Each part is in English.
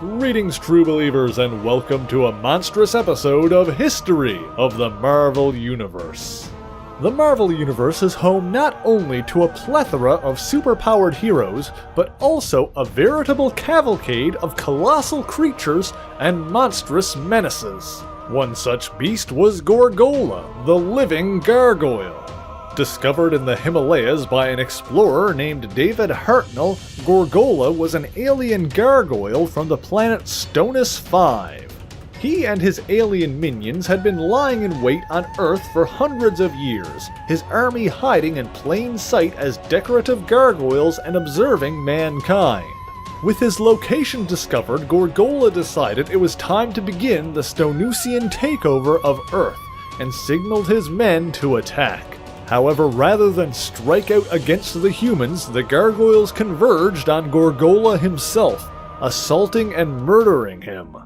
Greetings, true believers, and welcome to a monstrous episode of History of the Marvel Universe. The Marvel Universe is home not only to a plethora of superpowered heroes, but also a veritable cavalcade of colossal creatures and monstrous menaces. One such beast was Gorgola, the living gargoyle. Discovered in the Himalayas by an explorer named David Hartnell, Gorgola was an alien gargoyle from the planet Stonus 5. He and his alien minions had been lying in wait on Earth for hundreds of years, his army hiding in plain sight as decorative gargoyles and observing mankind. With his location discovered, Gorgola decided it was time to begin the Stonusian takeover of Earth, and signaled his men to attack. However, rather than strike out against the humans, the gargoyles converged on Gorgola himself, assaulting and murdering him.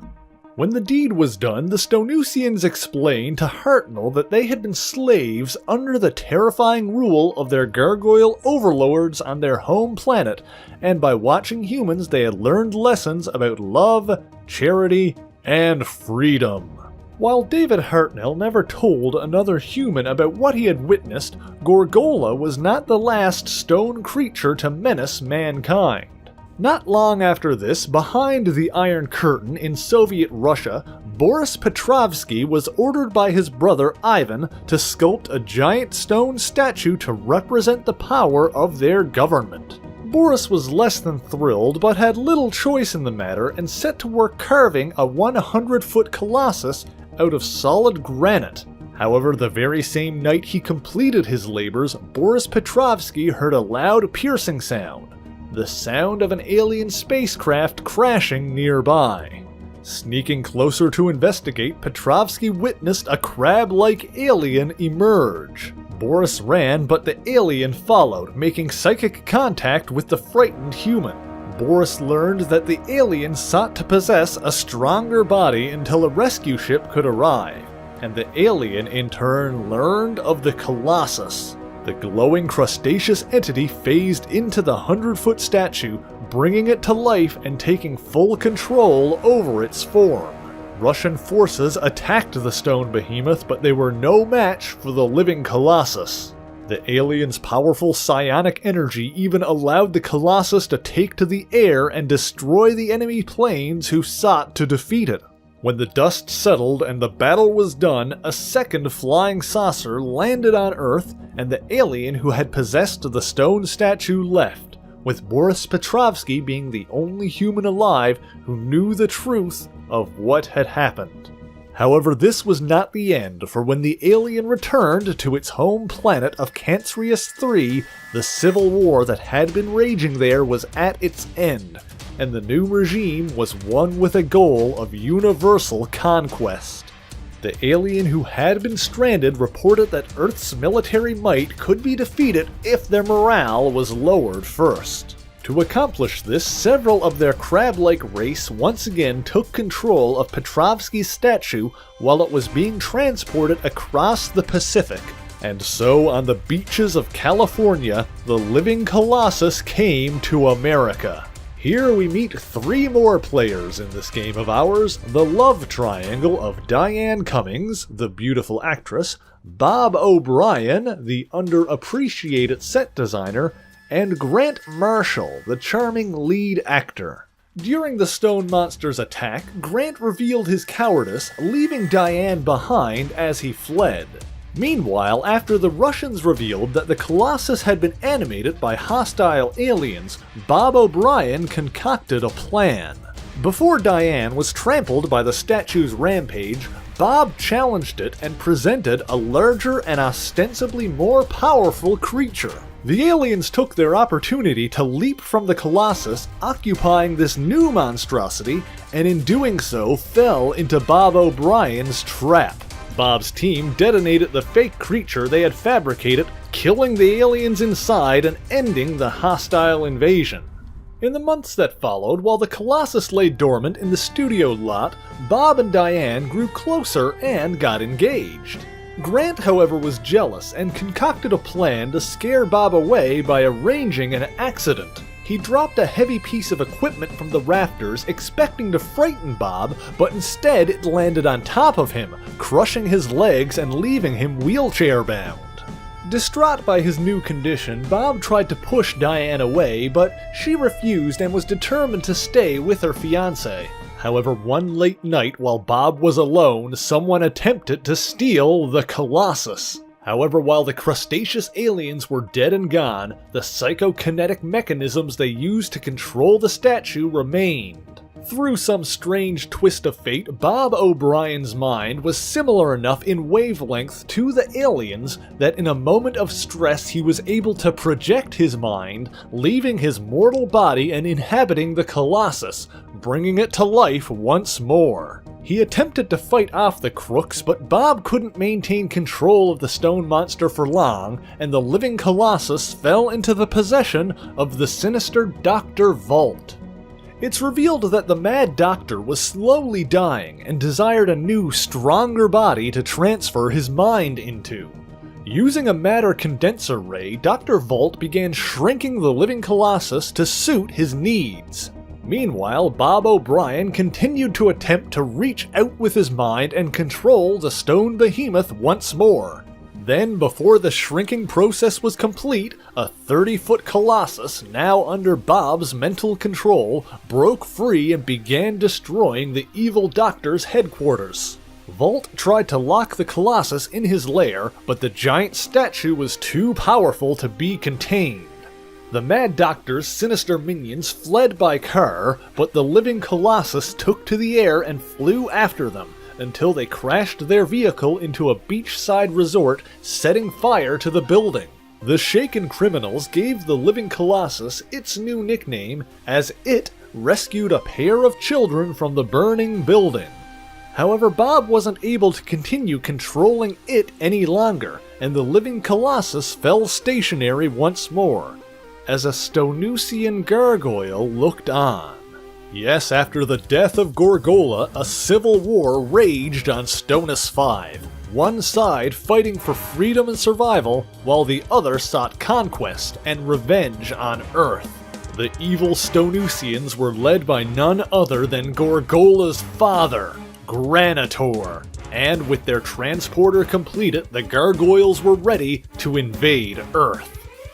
When the deed was done, the Stonusians explained to Hartnell that they had been slaves under the terrifying rule of their gargoyle overlords on their home planet, and by watching humans they had learned lessons about love, charity, and freedom. While David Hartnell never told another human about what he had witnessed, Gorgola was not the last stone creature to menace mankind. Not long after this, behind the Iron Curtain in Soviet Russia, Boris Petrovsky was ordered by his brother Ivan to sculpt a giant stone statue to represent the power of their government. Boris was less than thrilled, but had little choice in the matter and set to work carving a 100-foot colossus out of solid granite. However, the very same night he completed his labors, Boris Petrovsky heard a loud piercing sound, the sound of an alien spacecraft crashing nearby. Sneaking closer to investigate, Petrovsky witnessed a crab-like alien emerge. Boris ran, but the alien followed, making psychic contact with the frightened human. Boris learned that the alien sought to possess a stronger body until a rescue ship could arrive, and the alien in turn learned of the Colossus. The glowing crustaceous entity phased into the 100-foot statue, bringing it to life and taking full control over its form. Russian forces attacked the stone behemoth, but they were no match for the living Colossus. The alien's powerful psionic energy even allowed the Colossus to take to the air and destroy the enemy planes who sought to defeat it. When the dust settled and the battle was done, a second flying saucer landed on Earth, and the alien who had possessed the stone statue left, with Boris Petrovsky being the only human alive who knew the truth of what had happened. However, this was not the end, for when the alien returned to its home planet of Cancerius 3, the civil war that had been raging there was at its end, and the new regime was one with a goal of universal conquest. The alien who had been stranded reported that Earth's military might could be defeated if their morale was lowered first. To accomplish this, several of their crab-like race once again took control of Petrovsky's statue while it was being transported across the Pacific. And so, on the beaches of California, the living Colossus came to America. Here we meet three more players in this game of ours: the love triangle of Diane Cummings, the beautiful actress, Bob O'Brien, the underappreciated set designer, and Grant Marshall, the charming lead actor. During the stone monster's attack, Grant revealed his cowardice, leaving Diane behind as he fled. Meanwhile, after the Russians revealed that the Colossus had been animated by hostile aliens, Bob O'Brien concocted a plan. Before Diane was trampled by the statue's rampage, Bob challenged it and presented a larger and ostensibly more powerful creature. The aliens took their opportunity to leap from the Colossus, occupying this new monstrosity, and in doing so fell into Bob O'Brien's trap. Bob's team detonated the fake creature they had fabricated, killing the aliens inside and ending the hostile invasion. In the months that followed, while the Colossus lay dormant in the studio lot, Bob and Diane grew closer and got engaged. Grant, however, was jealous and concocted a plan to scare Bob away by arranging an accident. He dropped a heavy piece of equipment from the rafters, expecting to frighten Bob, but instead it landed on top of him, crushing his legs and leaving him wheelchair-bound. Distraught by his new condition, Bob tried to push Diane away, but she refused and was determined to stay with her fiancé. However, one late night while Bob was alone, someone attempted to steal the Colossus. However, while the crustaceous aliens were dead and gone, the psychokinetic mechanisms they used to control the statue remained. Through some strange twist of fate, Bob O'Brien's mind was similar enough in wavelength to the aliens that in a moment of stress he was able to project his mind, leaving his mortal body and inhabiting the Colossus, bringing it to life once more. He attempted to fight off the crooks, but Bob couldn't maintain control of the stone monster for long, and the living Colossus fell into the possession of the sinister Dr. Volt. It's revealed that the Mad Doctor was slowly dying and desired a new, stronger body to transfer his mind into. Using a matter condenser ray, Dr. Volt began shrinking the living Colossus to suit his needs. Meanwhile, Bob O'Brien continued to attempt to reach out with his mind and control the stone behemoth once more. Then, before the shrinking process was complete, a 30-foot Colossus, now under Bob's mental control, broke free and began destroying the evil Doctor's headquarters. Volt tried to lock the Colossus in his lair, but the giant statue was too powerful to be contained. The Mad Doctor's sinister minions fled by car, but the living Colossus took to the air and flew after them, until they crashed their vehicle into a beachside resort, setting fire to the building. The shaken criminals gave the living Colossus its new nickname, as it rescued a pair of children from the burning building. However, Bob wasn't able to continue controlling it any longer, and the living Colossus fell stationary once more, as a Stonusian gargoyle looked on. Yes, after the death of Gorgola, a civil war raged on Stonus 5. One side fighting for freedom and survival, while the other sought conquest and revenge on Earth. The evil Stonusians were led by none other than Gorgola's father, Granitor. And with their transporter completed, the gargoyles were ready to invade Earth.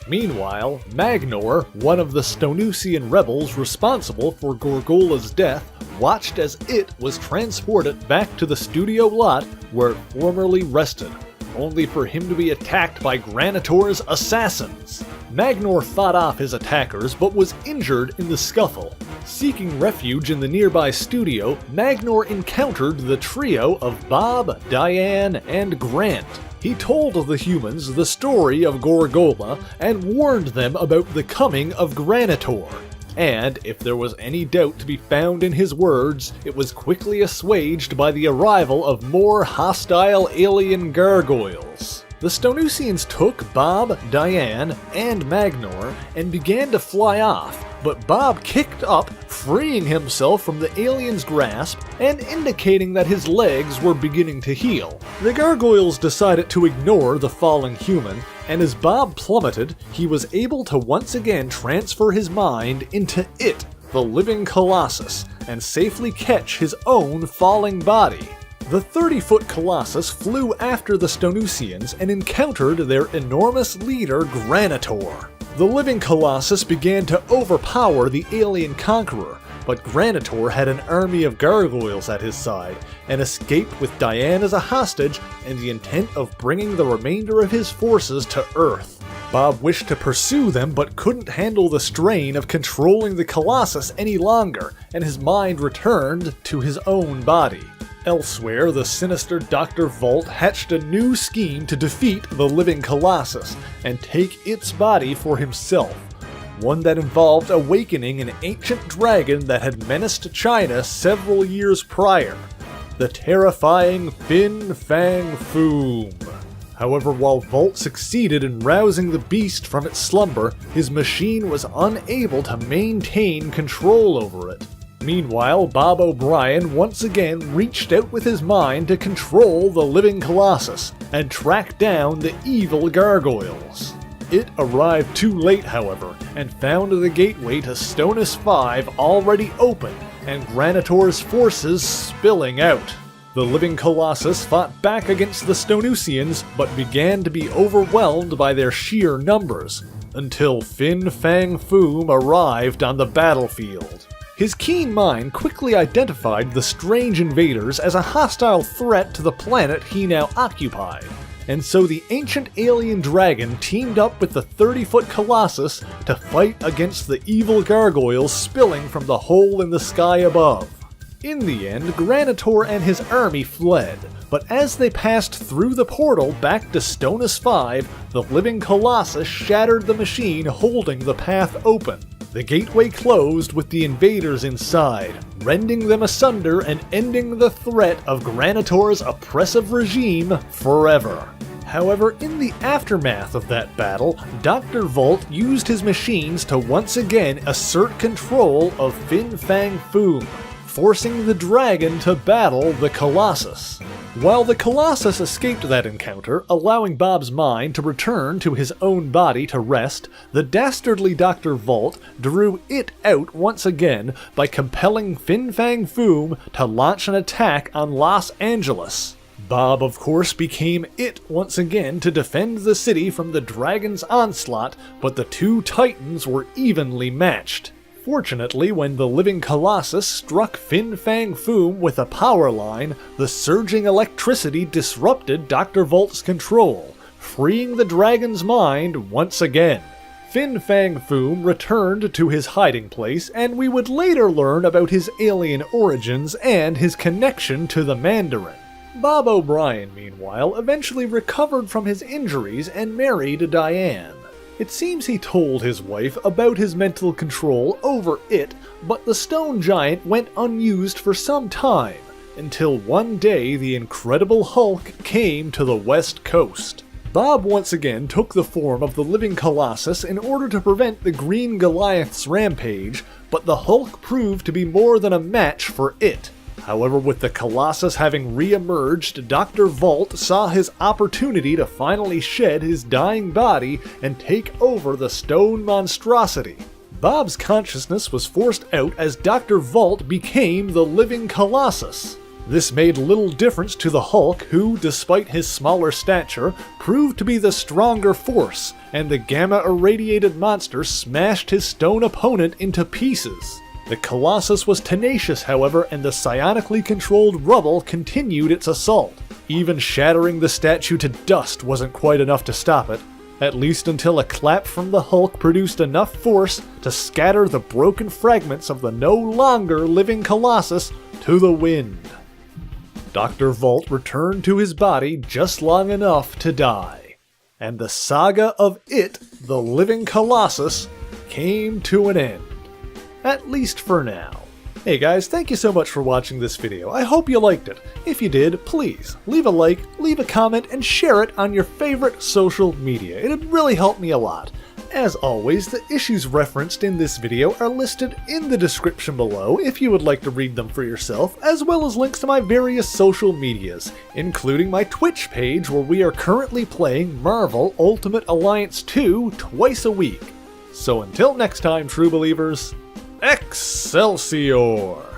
Meanwhile, Magnor, one of the Stonusian rebels responsible for Gorgola's death, watched as it was transported back to the studio lot where it formerly rested, only for him to be attacked by Granitor's assassins. Magnor fought off his attackers but was injured in the scuffle. Seeking refuge in the nearby studio, Magnor encountered the trio of Bob, Diane, and Grant. He told the humans the story of Gorgola and warned them about the coming of Granitor. And, if there was any doubt to be found in his words, it was quickly assuaged by the arrival of more hostile alien gargoyles. The Stonusians took Bob, Diane, and Magnor and began to fly off, but Bob kicked up, freeing himself from the alien's grasp and indicating that his legs were beginning to heal. The gargoyles decided to ignore the falling human, and as Bob plummeted, he was able to once again transfer his mind into it, the living Colossus, and safely catch his own falling body. The 30-foot Colossus flew after the Stonusians and encountered their enormous leader, Granitor. The living Colossus began to overpower the alien conqueror, but Granitor had an army of gargoyles at his side and escaped with Diane as a hostage and the intent of bringing the remainder of his forces to Earth. Bob wished to pursue them but couldn't handle the strain of controlling the Colossus any longer, and his mind returned to his own body. Elsewhere, the sinister Dr. Volt hatched a new scheme to defeat the living Colossus and take its body for himself, one that involved awakening an ancient dragon that had menaced China several years prior, the terrifying Fin Fang Foom. However, while Volt succeeded in rousing the beast from its slumber, his machine was unable to maintain control over it. Meanwhile, Bob O'Brien once again reached out with his mind to control the living Colossus and track down the evil gargoyles. It arrived too late, however, and found the gateway to Astonishing 5 already open, and Granitor's forces spilling out. The Living Colossus fought back against the Stonusians, but began to be overwhelmed by their sheer numbers, until Fin Fang Foom arrived on the battlefield. His keen mind quickly identified the strange invaders as a hostile threat to the planet he now occupied, and so the ancient alien dragon teamed up with the 30-foot Colossus to fight against the evil gargoyles spilling from the hole in the sky above. In the end, Granitor and his army fled, but as they passed through the portal back to Astonishing 5, the Living Colossus shattered the machine holding the path open. The gateway closed with the invaders inside, rending them asunder and ending the threat of Granitor's oppressive regime forever. However, in the aftermath of that battle, Dr. Volt used his machines to once again assert control of Fin Fang Foom, forcing the dragon to battle the Colossus. While the Colossus escaped that encounter, allowing Bob's mind to return to his own body to rest, the dastardly Dr. Volt drew it out once again by compelling Fin Fang Foom to launch an attack on Los Angeles. Bob, of course, became it once again to defend the city from the dragon's onslaught, but the two titans were evenly matched. Fortunately, when the Living Colossus struck Fin Fang Foom with a power line, the surging electricity disrupted Dr. Volt's control, freeing the dragon's mind once again. Fin Fang Foom returned to his hiding place, and we would later learn about his alien origins and his connection to the Mandarin. Bob O'Brien, meanwhile, eventually recovered from his injuries and married Diane. It seems he told his wife about his mental control over it, but the stone giant went unused for some time, until one day the Incredible Hulk came to the West Coast. Bob once again took the form of the Living Colossus in order to prevent the Green Goliath's rampage, but the Hulk proved to be more than a match for it. However, with the Colossus having re-emerged, Dr. Volt saw his opportunity to finally shed his dying body and take over the stone monstrosity. Bob's consciousness was forced out as Dr. Volt became the Living Colossus. This made little difference to the Hulk, who, despite his smaller stature, proved to be the stronger force, and the gamma-irradiated monster smashed his stone opponent into pieces. The Colossus was tenacious, however, and the psionically controlled rubble continued its assault. Even shattering the statue to dust wasn't quite enough to stop it, at least until a clap from the Hulk produced enough force to scatter the broken fragments of the no longer living Colossus to the wind. Dr. Volt returned to his body just long enough to die, and the saga of it, the Living Colossus, came to an end. At least for now. Hey guys, thank you so much for watching this video. I hope you liked it. If you did, please leave a like, leave a comment, and share it on your favorite social media. It'd really help me a lot. As always, the issues referenced in this video are listed in the description below if you would like to read them for yourself, as well as links to my various social medias, including my Twitch page where we are currently playing Marvel Ultimate Alliance 2 twice a week. So until next time, true believers, Excelsior!